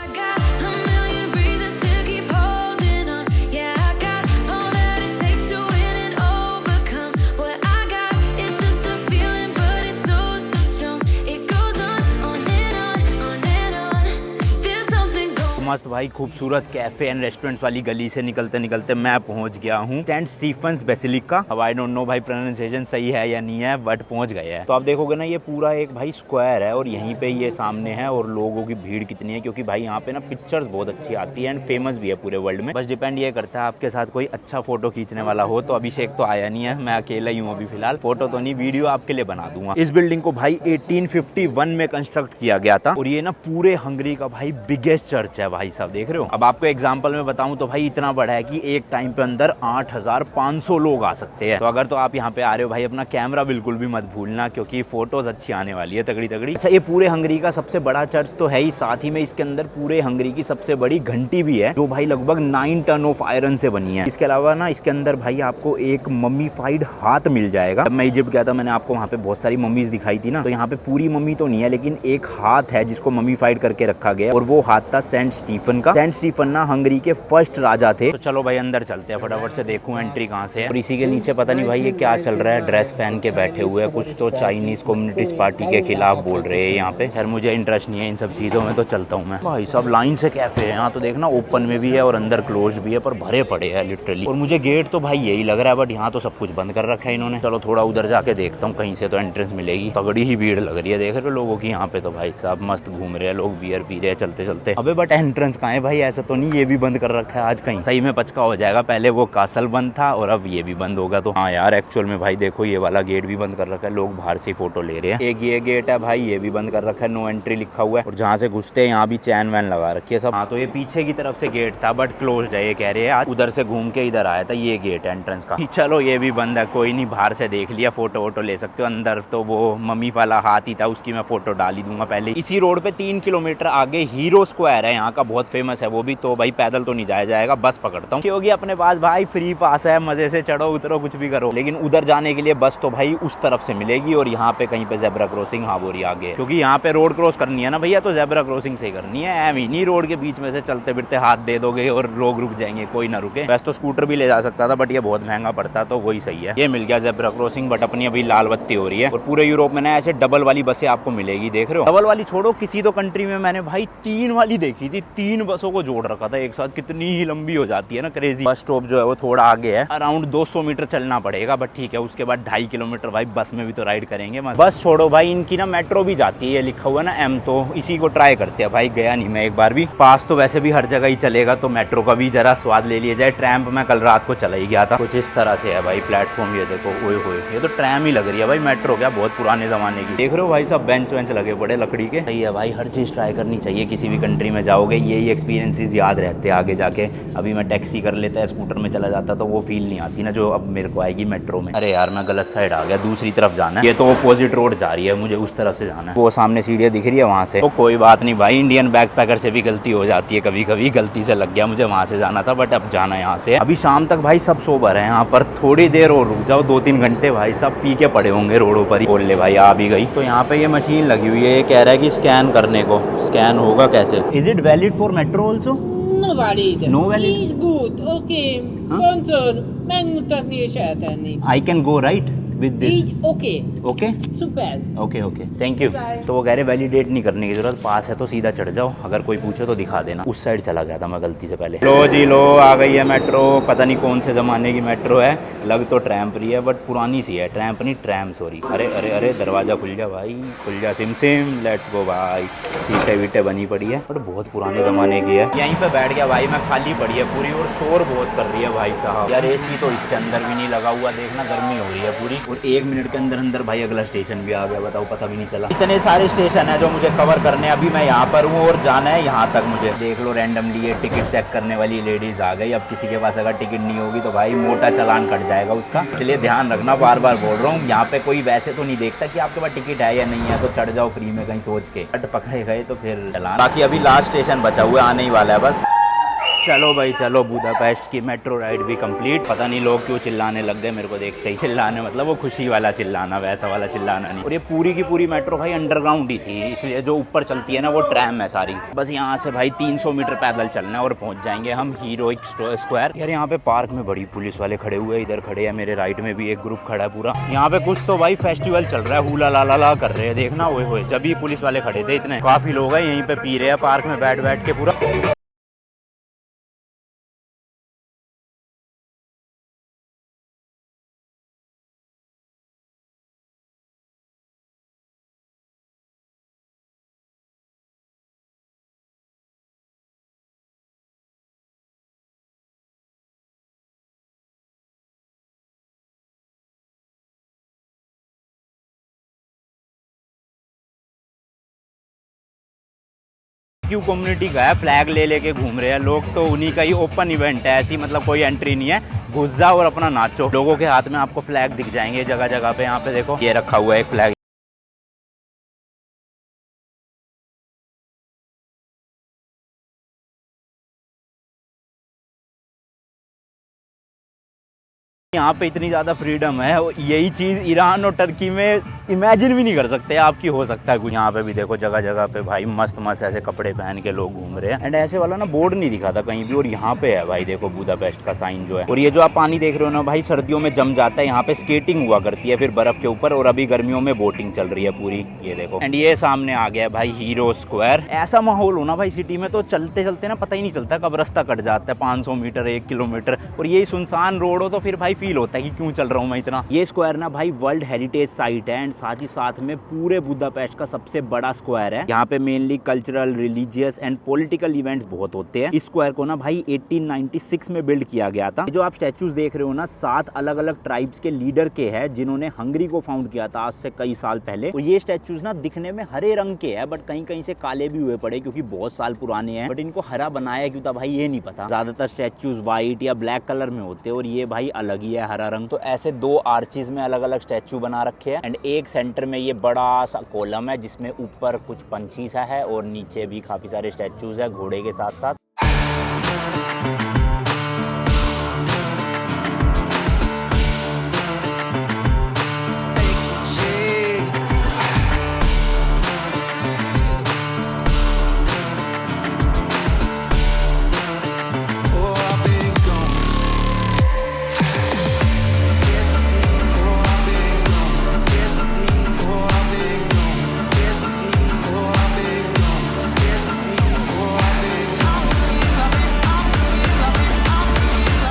मस्त भाई खूबसूरत कैफे एंड रेस्टोरेंट्स वाली गली से निकलते निकलते मैं पहुंच गया हूँ सेंट स्टीफन्स बेसिलिका। अब आई डोंट नो भाई प्रोनाउंसिएशन सही है या नहीं है, बट पहुंच गए हैं। तो आप देखोगे ना, ये पूरा एक भाई स्क्वायर है और यहीं पे ये सामने है और लोगों की भीड़ कितनी है, क्योंकि भाई यहाँ पे ना पिक्चर्स बहुत अच्छी आती है एंड फेमस भी है पूरे वर्ल्ड में। बस डिपेंड ये करता है आपके साथ कोई अच्छा फोटो खींचने वाला हो। तो अभिषेक तो आया नहीं है, मैं अकेला ही हूँ अभी फिलहाल। फोटो तो नहीं, वीडियो आपके लिए बना दूंगा। इस बिल्डिंग को भाई 1851 में कंस्ट्रक्ट किया गया था और ये ना पूरे हंगरी का भाई बिगेस्ट चर्च है भाई साहब, देख रहे हो। अब आपको एग्जांपल में बताऊं तो भाई इतना बड़ा है कि एक टाइम पे अंदर 8500 लोग आ सकते हैं। तो अगर तो आप यहाँ पे आ रहे हो भाई, अपना कैमरा बिल्कुल भी मत भूलना, क्योंकि फोटोज अच्छी आने वाली है तगड़ी तगड़ी। अच्छा, ये पूरे हंगरी का सबसे बड़ा चर्च तो है ही, साथ ही में इसके अंदर पूरे हंगरी की सबसे बड़ी घंटी भी है, जो भाई लगभग 9 टन ऑफ आयरन से बनी है। इसके अलावा ना इसके अंदर भाई आपको एक मम्मीफाइड हाथ मिल जाएगा। जब मैं इजिप्ट गया था, मैंने आपको वहाँ पे बहुत सारी मम्मीज दिखाई थी ना, तो यहाँ पे पूरी मम्मी तो नहीं है, लेकिन एक हाथ है जिसको मम्मीफाइड करके रखा गया और वो हाथ था सेंट स्टीफन का। सेंट स्टीफन ना हंगरी के फर्स्ट राजा थे। तो चलो भाई अंदर चलते हैं, फटाफट से देखूं एंट्री कहाँ से है। और इसी के नीचे पता नहीं भाई ये क्या चल रहा है, ड्रेस पहन के बैठे हुए हैं, कुछ तो चाइनीज कम्युनिस्ट पार्टी के खिलाफ बोल रहे हैं यहाँ पे। खैर मुझे इंटरेस्ट नहीं है इन सब चीजों में, तो चलता हूँ मैं। भाई सब लाइन से कैफे है यहाँ, तो देखना ओपन में भी है और अंदर क्लोज भी है, पर भरे पड़े हैं लिटरली। और मुझे गेट तो भाई यही लग रहा है, बट यहाँ तो सब कुछ बंद कर रखा है इन्होंने। चलो थोड़ा उधर जाके देखता हूँ, कहीं से तो एंट्रेंस मिलेगी। तगड़ी ही भीड़ लग रही है, देख रहे हो लोगों की यहाँ पे। तो भाई साहब मस्त घूम रहे हैं लोग, बियर पी रहे हैं चलते चलते। अबे बट एंट्रेंस कहाँ है भाई? ऐसा तो नहीं ये भी बंद कर रखा है आज कहीं? सही में पचका हो जाएगा, पहले वो कासल बंद था और अब ये भी बंद होगा। तो हाँ यार, एक्चुअल में भाई देखो ये वाला गेट भी बंद कर रखा है, लोग बाहर से फोटो ले रहे हैं। एक ये गेट है भाई, ये भी बंद कर रखा है, नो एंट्री लिखा हुआ है। और जहाँ से घुसते हैं यहाँ भी चैन वैन लगा रखी है सब। हाँ, तो ये पीछे की तरफ से गेट था बट क्लोज है, ये कह रहे हैं। आज उधर से घूम के इधर आया था, ये गेट है एंट्रेंस का। चलो ये भी बंद है, कोई नहीं, बाहर से देख लिया, फोटो वोटो ले सकते हो। अंदर तो वो मम्मी वाला हाथ ही था, उसकी मैं फोटो डाल ही दूंगा पहले। इसी रोड पे 3 किलोमीटर आगे हीरो स्क्वायर है, यहाँ का बहुत फेमस है वो भी। तो भाई पैदल तो नहीं जाया जाएगा, बस पकड़ता हूँ, क्योंकि अपने पास भाई फ्री पास है, मजे से चढ़ो उतरो कुछ भी करो। लेकिन उधर जाने के लिए बस तो भाई उस तरफ से मिलेगी और यहाँ पे कहीं पे जेब्रा क्रॉसिंग हाँ बोरी आगे, क्योंकि यहाँ पे रोड क्रॉस करनी है ना भैया, तो जेब्रा क्रॉसिंग से करनी है। एम ही नहीं रोड के बीच में से चलते फिरते हाथ दे दोगे और लोग रुक जाएंगे, कोई ना रुके। वैसे तो स्कूटर भी ले जा सकता था, बट ये बहुत महंगा पड़ता, तो वही सही है। ये मिल गया जेब्रा क्रॉसिंग, बट अपनी अभी लाल बत्ती हो रही है। और पूरे यूरोप में ना ऐसे डबल वाली बसें आपको मिलेगी, देख रहे हो। डबल वाली छोड़ो, किसी तो कंट्री में मैंने भाई 3 वाली देखी थी, 3 बसों को जोड़ रखा था एक साथ। कितनी ही लंबी हो जाती है ना, क्रेजी। बस स्टॉप जो है वो थोड़ा आगे है, अराउंड 200 मीटर चलना पड़ेगा, बट ठीक है। उसके बाद 2.5 किलोमीटर भाई बस में भी तो राइड करेंगे। बस छोड़ो भाई, इनकी ना मेट्रो भी जाती है, लिखा हुआ ना M, तो इसी को ट्राई करते हैं भाई। गया नहीं मैं एक बार भी, पास तो वैसे भी हर जगह ही चलेगा, तो मेट्रो का भी जरा स्वाद ले लिया जाए। ट्रैम मैं कल रात को चला ही गया था, कुछ इस तरह से है भाई प्लेटफॉर्म। ये देखो, ओए होए, ये तो ट्रैम ही लग रही है भाई, मेट्रो क्या, बहुत पुराने जमाने की। देख रहे हो भाई सब बेंच वेंच लगे पड़े लकड़ी के। सही है भाई, हर चीज़ ट्राई करनी चाहिए, किसी भी कंट्री में जाओगे यही एक्सपीरियंसेस याद रहते हैं आगे जाके। अभी मैं टैक्सी कर लेता है, स्कूटर में चला जाता, तो वो फील नहीं आती ना जो अब मेरे को आएगी मेट्रो में। अरे यार मैं गलत साइड आ गया, दूसरी तरफ जाना है। ये तो अपोजिट रोड जा रही है, मुझे उस तरफ से जाना है। वो सामने सीढ़ियाँ दिख रही है वहाँ से। तो कोई बात नहीं भाई, इंडियन बैकपैकर से भी गलती हो जाती है कभी कभी। गलती से लग गया, मुझे वहाँ से जाना था, बट अब जाना यहाँ से। अभी शाम तक भाई सब सोबर है यहाँ पर, थोड़ी देर और रुक जाओ, 2-3 घंटे भाई सब पी के पड़े होंगे रोडों पर ही। बोल ले भाई, आ भी गई। तो यहाँ पे ये मशीन लगी हुई है, ये कह रहा है कि स्कैन करने को। स्कैन होगा कैसे? Is it valid for metro also? No valid. No valid? Is good. Okay. Control. Megmutatni és eltenni. I can go right with this? Így oké. Okay? Super. Okay okay, thank you. Bye. तो वो कह रहे वैलिडेट नहीं करने की जरूरत, पास है तो सीधा चढ़ जाओ, अगर कोई पूछे तो दिखा देना। उस साइड चला गया था मैं गलती से पहले। लो जी लो, आ गई है मेट्रो। पता नहीं कौन से ज़माने की मेट्रो है, लग तो ट्रैम्प रही है बट पुरानी सी है। ट्रैम्प नहीं, ट्रैम सॉरी। अरे अरे अरे, दरवाज़ा खुल जा भाई, खुल जा, सिम सिम, लेट्स गो भाई। सीटें वीटें बनी पड़ी है, बट बहुत पुराने ज़माने की है। यहीं पर बैठ गया भाई मैं, खाली पड़ी है पूरी और शोर बहुत कर रही है भाई साहब। यार AC तो इसके अंदर भी नहीं लगा हुआ, देखना गर्मी हो रही है पूरी। और 1 मिनट के अंदर अंदर भाई अगला स्टेशन भी आ गया, बताओ पता भी नहीं चला। इतने सारे स्टेशन है जो मुझे कवर करने हैं। अभी मैं यहाँ पर हूँ और जाना है यहाँ तक मुझे। देख लो रैंडमली ये टिकट चेक करने वाली लेडीज आ गई। अब किसी के पास अगर टिकट नहीं होगी तो भाई मोटा चालान कट जाएगा उसका, इसलिए ध्यान रखना, बार बार बोल रहा हूँ। यहाँ पे कोई वैसे तो नहीं देखता कि आपके पास टिकट है या नहीं है, तो चढ़ जाओ फ्री में कहीं सोच के। बट पकड़े गए तो फिर चालान। बाकी अभी लास्ट स्टेशन बचा हुआ है, आने ही वाला है बस। चलो भाई चलो, बुदापेस्ट की मेट्रो राइड भी कंप्लीट। पता नहीं लोग क्यों चिल्लाने लग गए मेरे को देखते ही। चिल्लाने मतलब वो खुशी वाला चिल्लाना, वैसा वाला चिल्लाना नहीं। और ये पूरी की पूरी मेट्रो भाई अंडरग्राउंड ही थी, इसलिए जो ऊपर चलती है ना वो ट्रैम है सारी। बस यहाँ से भाई 300 मीटर पैदल चलना है और पहुंच जाएंगे हम हीरोइक स्क्वायर। यार यहाँ पे पार्क में बड़ी पुलिस वाले खड़े हुए हैं, इधर खड़े हैं, मेरे राइट में भी एक ग्रुप खड़ा है पूरा। यहाँ पे कुछ तो भाई फेस्टिवल चल रहा है, हुला ला ला ला कर रहे हैं, देखना। ओए होए, जब भी पुलिस वाले खड़े थे इतने, काफी लोग हैं यहीं पे पी रहे हैं पार्क में बैठ बैठ के पूरा। LGBTQ कम्युनिटी का है, फ्लैग ले लेके घूम रहे हैं लोग, तो उन्हीं का ही ओपन इवेंट है, ऐसी मतलब कोई एंट्री नहीं है, घुस जाओ और अपना नाचो। लोगों के हाथ में आपको फ्लैग दिख जाएंगे जगह जगह पे, यहाँ पे देखो ये रखा हुआ है एक फ्लैग। यहाँ पे इतनी ज़्यादा फ्रीडम है, यही चीज़ ईरान और टर्की में इमेजिन भी नहीं कर सकते आपकी हो सकता है कुछ। यहाँ पे भी देखो जगह जगह पे भाई मस्त मस्त ऐसे कपड़े पहन के लोग घूम रहे हैं, एंड ऐसे वाला ना बोर्ड नहीं दिखा था कहीं भी, और यहाँ पे है भाई देखो बुदापेस्ट का साइन जो है। और ये जो आप पानी देख रहे हो ना भाई, सर्दियों में जम जाता है, यहाँ पे स्केटिंग हुआ करती है फिर बर्फ के ऊपर, और अभी गर्मियों में बोटिंग चल रही है पूरी, ये देखो। एंड ये सामने आ गया भाई हीरो स्क्वायर। ऐसा माहौल हो ना भाई सिटी में, तो चलते चलते ना पता ही नहीं चलता कब रास्ता कट जाता है, 500 मीटर 1 किलोमीटर, और यही सुनसान रोड हो तो फिर भाई फील होता है कि क्यों चल रहा हूँ मैं इतना। ये स्क्वायर ना भाई वर्ल्ड हेरिटेज साइट है, एंड साथ ही साथ में पूरे बुदापेस्ट का सबसे बड़ा स्क्वायर है। यहाँ पे mainly cultural, religious and political events बहुत होते हैं। इस स्क्वायर को ना भाई 1896 में बिल्ड किया गया था। जो आप स्टैचूज देख रहे हो ना, 7 अलग अलग ट्राइब्स के लीडर के हैं जिन्होंने हंगरी को फाउंड किया था आज से कई साल पहले। तो ये स्टैचूज ना दिखने में हरे रंग के हैं, बट कहीं कहीं से काले भी हुए पड़े क्योंकि बहुत साल पुराने हैं, बट इनको हरा बनाया क्यों था भाई ये नहीं पता। ज्यादातर स्टैचूज व्हाइट या ब्लैक कलर में होते हैं, और ये भाई अलग ही है हरा रंग। तो ऐसे 2 आर्चेज में अलग अलग स्टैचू बना रखे हैं, एंड एक सेंटर में ये बड़ा सा कॉलम है जिसमें ऊपर कुछ पंछी सा है, और नीचे भी काफी सारे स्टैचूज है घोड़े के साथ साथ।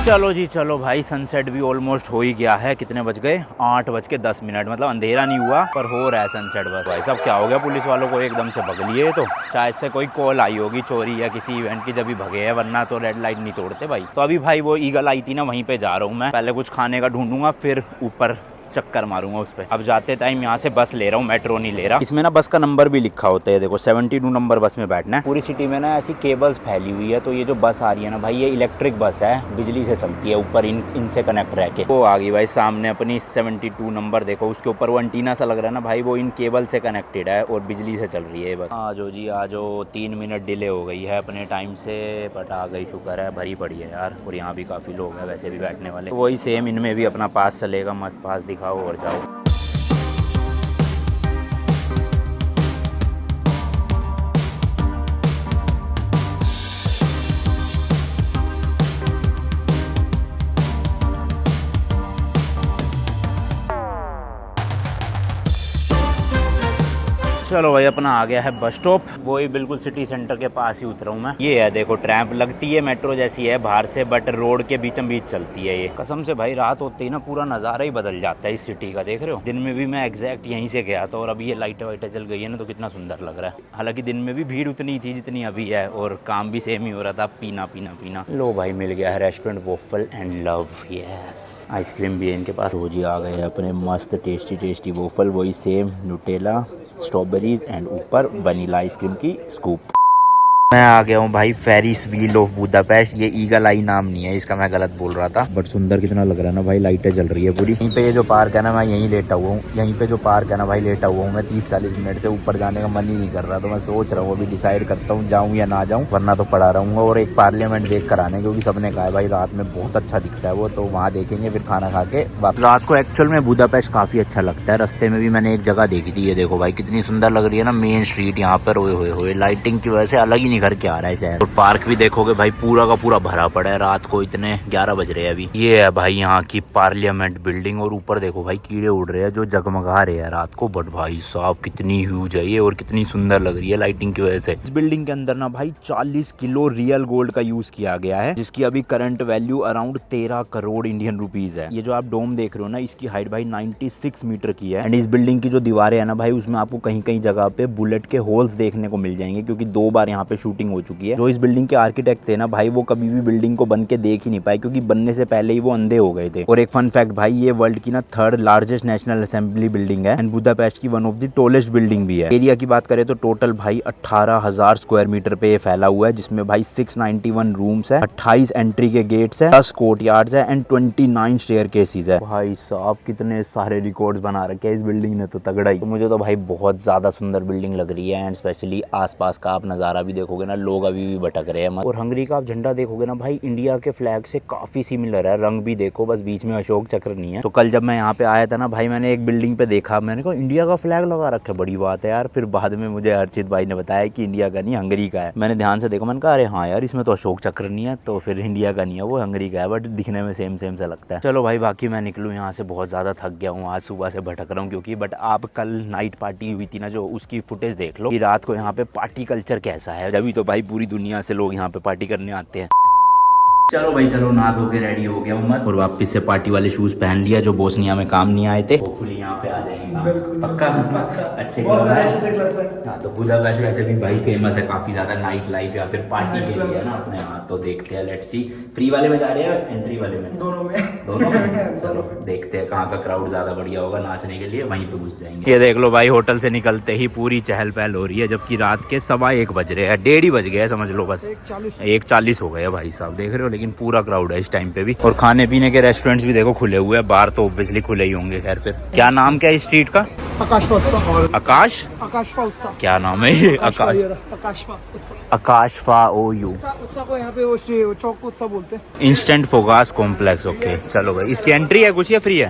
चलो जी चलो भाई, सनसेट भी ऑलमोस्ट हो ही गया है। कितने बज गए? 8:10, मतलब अंधेरा नहीं हुआ पर हो रहा है सनसेट। बस भाई साहब क्या हो गया, पुलिस वालों को एकदम से भग लिए, तो शायद से कोई कॉल आई होगी चोरी या किसी इवेंट की, जब भी भगे हैं, वरना तो रेड लाइट नहीं तोड़ते भाई। तो अभी भाई वो ईगल आई थी ना, वहीं पे जा रहा हूँ मैं। पहले कुछ खाने का ढूंढूंगा, फिर ऊपर चक्कर मारूंगा उस पे। अब जाते टाइम यहाँ से बस ले रहा हूँ, मेट्रो नहीं ले रहा। इसमें ना बस का नंबर भी लिखा होता है, देखो 72 नंबर बस में बैठना है। पूरी सिटी में ना ऐसी केबल्स फैली हुई है, तो ये जो बस आ रही है ना भाई, ये इलेक्ट्रिक बस है, बिजली से चलती है, ऊपर इनसे कनेक्ट रह के। वो आ गई भाई सामने अपनी 72 नंबर, देखो उसके ऊपर वो एंटीना सा लग रहा है ना भाई, वो इन केबल से कनेक्टेड है और बिजली से चल रही है बस। आ जाओ जी आ जाओ, 3 मिनट डिले हो गई है अपने टाइम से, बट आ गई, शुक्र है, भरी पड़ी है यार। और यहाँ भी काफ़ी लोग हैं वैसे भी बैठने वाले, तो वही सेम इनमें भी अपना पास चलेगा, मस्त पास दिखाओ और जाओ। चलो भाई अपना आ गया है बस स्टॉप, वही बिल्कुल सिटी सेंटर के पास ही उतरा हूँ मैं। ये है देखो ट्रैम्प, लगती है मेट्रो जैसी है बाहर से, बट रोड के बीचों बीच चलती है ये। कसम से भाई रात होते ही ना पूरा नज़ारा ही बदल जाता है इस सिटी का, देख रहे हो। दिन में भी मैं एग्जैक्ट यहीं से गया था, और अभी ये लाइटें वाइटें जल गई है ना, तो कितना सुंदर लग रहा है। हालांकि दिन में भी भीड़ उतनी थी जितनी अभी है, और काम भी सेम ही हो रहा था, पीना पीना पीना। लो भाई मिल गया है restaurant waffle and love, yes. Ice cream भी है इनके पास। तो जी आ गए अपने मस्त टेस्टी टेस्टी वॉफल, वही सेम न्यूटेला, स्ट्रॉबेरीज एंड ऊपर वनीला आइसक्रीम की स्कूप। मैं आ गया हूँ भाई फेरिस व्हील ऑफ बुदापेस्ट। ये ईगल आई नाम नहीं है इसका, मैं गलत बोल रहा था, बट सुंदर कितना लग रहा है ना भाई, लाइटें जल रही है पूरी। यहीं पे ये जो पार्क है ना, मैं यहीं लेटा हुआ हूँ, यहीं पे जो पार्क है ना भाई, लेटा हुआ हूँ मैं 30-40 मिनट से। ऊपर जाने का मन ही नहीं कर रहा, तो मैं सोच रहा हूँ अभी डिसाइड करता हूँ जाऊँ या ना जाऊँ, वरना तो पड़ा रहूँगा। और एक पार्लियामेंट देख कर आने, क्योंकि सबने कहा है भाई रात में बहुत अच्छा दिखता है वो, तो वहाँ देखेंगे, फिर खाना खा के वापस। रात को एक्चुअल में बुदापेस्ट काफ़ी अच्छा लगता है। रास्ते में भी मैंने एक जगह देखी थी, ये देखो भाई कितनी सुंदर लग रही है ना मेन स्ट्रीट यहाँ पर, होए लाइटिंग की वजह से अलग ही निखर के आ रहा है शहर। और पार्क भी देखोगे भाई पूरा का पूरा भरा पड़ा है, रात को इतने 11 बज रहे हैं अभी। ये है भाई यहाँ की पार्लियामेंट बिल्डिंग, और ऊपर देखो भाई कीड़े उड़ रहे हैं जो जगमगा रहे हैं रात को, बट भाई साहब कितनी ह्यूज है ये, और कितनी सुंदर लग रही है लाइटिंग की वजह से। इस बिल्डिंग के अंदर ना भाई 40 किलो रियल गोल्ड का यूज किया गया है, जिसकी अभी current value around 13 crore Indian rupees है। ये जो आप डोम देख रहे हो ना, इसकी हाइट भाई 96 मीटर की है। एंड इस बिल्डिंग की जो दीवारें है ना भाई, उसमें आपको कहीं कहीं जगह पे बुलेट के होल्स देखने को मिल जाएंगे, क्योंकि 2 बार यहाँ पे शूट शूटिंग हो चुकी है। जो इस बिल्डिंग के आर्किटेक्ट थे ना भाई, वो कभी भी बिल्डिंग को बन के देख ही नहीं पाए, क्योंकि बनने से पहले ही वो अंधे हो गए थे। और एक फन फैक्ट भाई, ये वर्ल्ड की ना 3rd largest national assembly building है एंड बुडापेस्ट की one of the tallest building भी है। एरिया की बात करें तो टोटल भाई 18,000 स्क्वायर मीटर पे ये फैला हुआ है, जिसमें भाई 691 रूम्स है, 28 एंट्री के गेट्स है, 10 कोर्टयार्ड्स है एंड 29 स्टेयरकेसेस है। भाई साहब कितने सारे रिकॉर्ड्स बना रखे हैं इस बिल्डिंग ने, तो तगड़ा ही। तो मुझे तो भाई बहुत ज्यादा सुंदर बिल्डिंग लग रही है एंड स्पेशली आसपास का आप नजारा भी देखोगे ना, लोग अभी भी भटक रहे हैं। और हंगरी का आप झंडा देखोगे ना भाई, इंडिया के फ्लैग से काफी सिमिलर है, रंग भी देखो, बस बीच में अशोक चक्र नहीं है। तो कल जब मैं यहाँ पे आया था ना भाई, मैंने एक बिल्डिंग पे देखा, मैंने कहा इंडिया का फ्लैग लगा रखा है, बड़ी बात है यार। फिर बाद में मुझे हर्षित भाई ने बताया कि इंडिया का नहीं हंगरी का है। मैंने ध्यान से देखा, मैंने कहा अरे हाँ यार, इसमें तो अशोक चक्र नहीं है, तो फिर इंडिया का नहीं है, वो हंगरी का है, बट दिखने में सेम सा लगता है। चलो भाई, बाकी मैं निकलूँ यहाँ से, बहुत ज़्यादा थक गया हूँ, आज सुबह से भटक रहा हूँ क्योंकि। बट आप कल नाइट पार्टी हुई थी ना जो, उसकी फुटेज देख लो कि रात को यहाँ पे पार्टी कल्चर कैसा है। अभी तो भाई पूरी दुनिया से लोग यहाँ पे पार्टी करने आते हैं। चलो भाई चलो, नहा धो के रेडी हो गया हूँ मस्त, और वापस से पार्टी वाले शूज पहन लिया जो बोस्निया में काम नहीं आए थे। होपफुली यहाँ पे आ जाएंगे पक्का। अच्छे क्लब्स हैं। हाँ, तो बुडापेस्ट वैसे भी भाई फेमस है काफी ज्यादा नाइट लाइफ या फिर पार्टी के लिए है ना अपने यहाँ। तो देखते हैं, लेट्स सी। फ्री वाले में जा रहे हैं, एंट्री वाले में? दोनों में चलो देखते हैं कहाँ का क्राउड ज्यादा बढ़िया होगा नाचने के लिए, वहीं पे घुस जाएंगे। ये देख लो भाई, होटल से निकलते ही पूरी चहल पहल हो रही है, जबकि रात के 1:15 बज रहे हैं, 1:30 बज गए समझ लो, बस 1:40 हो गए भाई साहब, देख रहे हो। लेकिन पूरा क्राउड है इस टाइम पे भी। और खाने पीने के रेस्टोरेंट्स भी देखो खुले हुए हैं, बाहर तो ऑब्वियसली खुले ही होंगे। खैर फिर क्या नाम क्या है इस स्ट्रीट का? आकाश क्या नाम है ये? आकाशफा ओयू को यहाँ पे वो चौक उत्सव बोलते हैं। Instant फोगास complex. ओके चलो भाई, इसकी एंट्री है कुछ या फ्री है?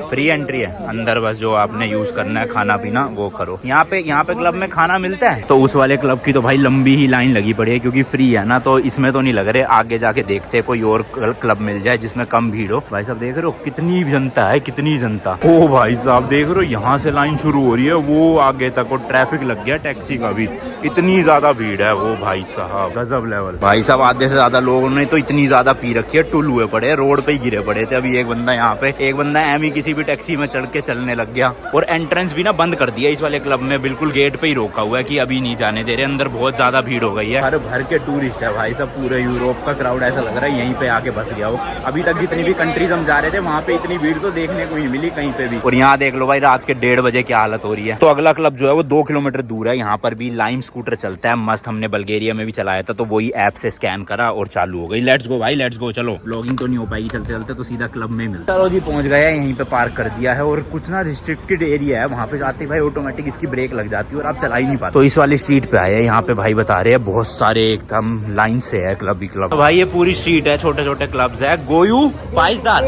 फ्री एंट्री है। अंदर बस जो आपने यूज करना है खाना पीना वो करो। यहाँ पे क्लब में खाना मिलता है, तो उस वाले क्लब की तो भाई लंबी ही लाइन लगी पड़ी है, क्योंकि फ्री है ना, तो इसमें तो नहीं लग रहे। आगे जाके देखते हैं कोई और क्लब मिल जाए जिसमें कम भीड़ हो। भाई साहब देख रहे हो कितनी जनता है, कितनी जनता। ओ भाई साहब देख रहे हो, यहाँ से लाइन शुरू हो रही है वो आगे तक, और ट्रैफिक लग गया टैक्सी का भी, इतनी ज्यादा भीड़ है वो भाई साहब, गजब लेवल। भाई साहब आधे से ज्यादा लोगों ने तो इतनी ज्यादा पी रखी है, टुल हुए पड़े, रोड पे ही गिरे पड़े थे। अभी एक बंदा एम ही किसी भी टैक्सी में चढ़ के चलने लग गया। और एंट्रेंस भी ना बंद कर दिया इस वाले क्लब में, बिल्कुल गेट पे ही रोका हुआ है कि अभी नहीं जाने दे रहे, अंदर बहुत ज्यादा भीड़ हो गई है। हर भर के टूरिस्ट है भाई साहब, पूरे यूरोप का क्राउड ऐसा लग रहा है यहीं पे आके बस गया हो। अभी तक जितनी भी कंट्रीज हम जा रहे थे वहाँ पे इतनी भीड़ तो देखने को ही मिली कहीं पे भी। और यहाँ देख लो भाई, रात के 1:30 बजे क्या हालत हो रही है। तो अगला क्लब जो है वो 2 किलोमीटर दूर है, यहाँ पर भी लाइम स्कूटर चलता है मस्त। हमने बल्गेरिया में भी चलाया था, तो वही ऐप से स्कैन करा और चालू हो गई। लेट्स गो भाई, लेट्स गो। चलो लॉगिंग तो नहीं हो पाएगी चलते चलते, तो सीधा क्लब में मिलता। चलो जी पहुंच गया, यहीं पे पार्क कर दिया है। और कुछ ना रिस्ट्रिक्टेड एरिया है, वहाँ पे जाते भाई ऑटोमेटिक इसकी ब्रेक लग जाती है और आप चला ही नहीं पाते। तो इस वाली स्ट्रीट पे आए, यहाँ पे भाई बता रहे हैं बहुत सारे एकदम लाइन से है क्लब ही क्लब। तो भाई ये पूरी स्ट्रीट है, छोटे छोटे क्लब्स है। गोयू पाइसदार,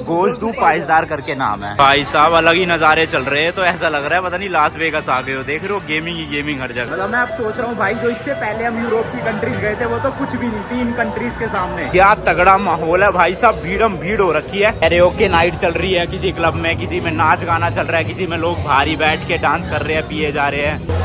गोजदू पाइसदार करके नाम है। भाई साहब अलग ही नजारे चल रहे हैं, तो ऐसा लग रहा है पता नहीं लास वेगास आ गए हो। देख रहे हो गेमिंग ही गेमिंग हर जगह। मतलब मैं अब सोच रहा हूँ भाई, जो इससे पहले हम यूरोप की कंट्रीज गए थे वो तो कुछ भी नहीं, 3 कंट्रीज के सामने। क्या तगड़ा माहौल है भाई साहब, भीड़ हो रखी है। कैरियोके नाइट चल रही है किसी क्लब में, किसी में नाच गाना चल रहा है, किसी में लोग भारी बैठ के डांस कर रहे हैं, पिए जा रहे हैं।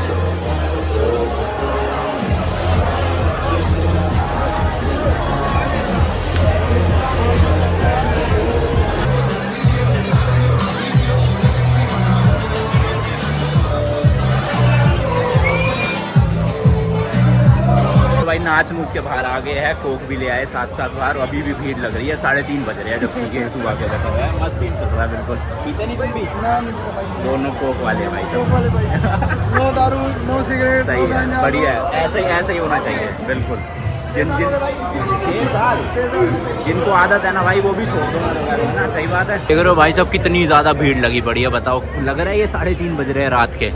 भाई नाच नूच के बाहर आ गए हैं, कोक भी ले आए साथ बाहर। अभी भी भीड़ लग रही है, 3:30 बज रहे हैं, जबकि ये सुबह के बैठा हुआ है। मस्त सीन चल रहा है बिल्कुल। पीते नहीं तुम भी? दोनों कोक वाले भाई साहब। नो दारू, नो सिगरेट। सही है, बढ़िया है, ऐसे ही होना चाहिए बिल्कुल। जिनको आदत है ना भाई वो भी छोड़ दो ना, सही बात है। देख रहे हो भाई साहब कितनी ज्यादा भीड़ लगी पड़ी है, बताओ। लग रहा है ये 3:30 बज रहे हैं रात के।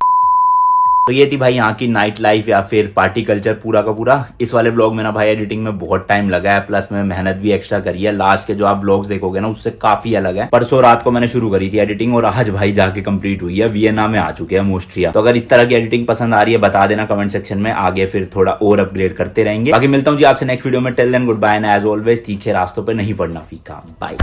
तो ये थी भाई यहाँ की नाइट लाइफ या फिर पार्टी कल्चर पूरा का पूरा। इस वाले व्लॉग में ना भाई एडिटिंग में बहुत टाइम लगा है, प्लस में मेहनत भी एक्स्ट्रा करी है। लास्ट के जो आप व्लॉग्स देखोगे ना उससे काफी अलग है। परसों रात को मैंने शुरू करी थी एडिटिंग और आज भाई जाके कंप्लीट हुई है। वियना में आ चुके हैं ऑस्ट्रिया। तो अगर इस तरह की एडिटिंग पसंद आ रही है बता देना कमेंट सेक्शन में, आगे फिर थोड़ा और अपग्रेड करते रहेंगे। बाकी मिलता हूँ जी आपसे नेक्स्ट वीडियो में। Till then good bye and as always तीखे रास्तों पर नहीं पड़ना फीका। बाय।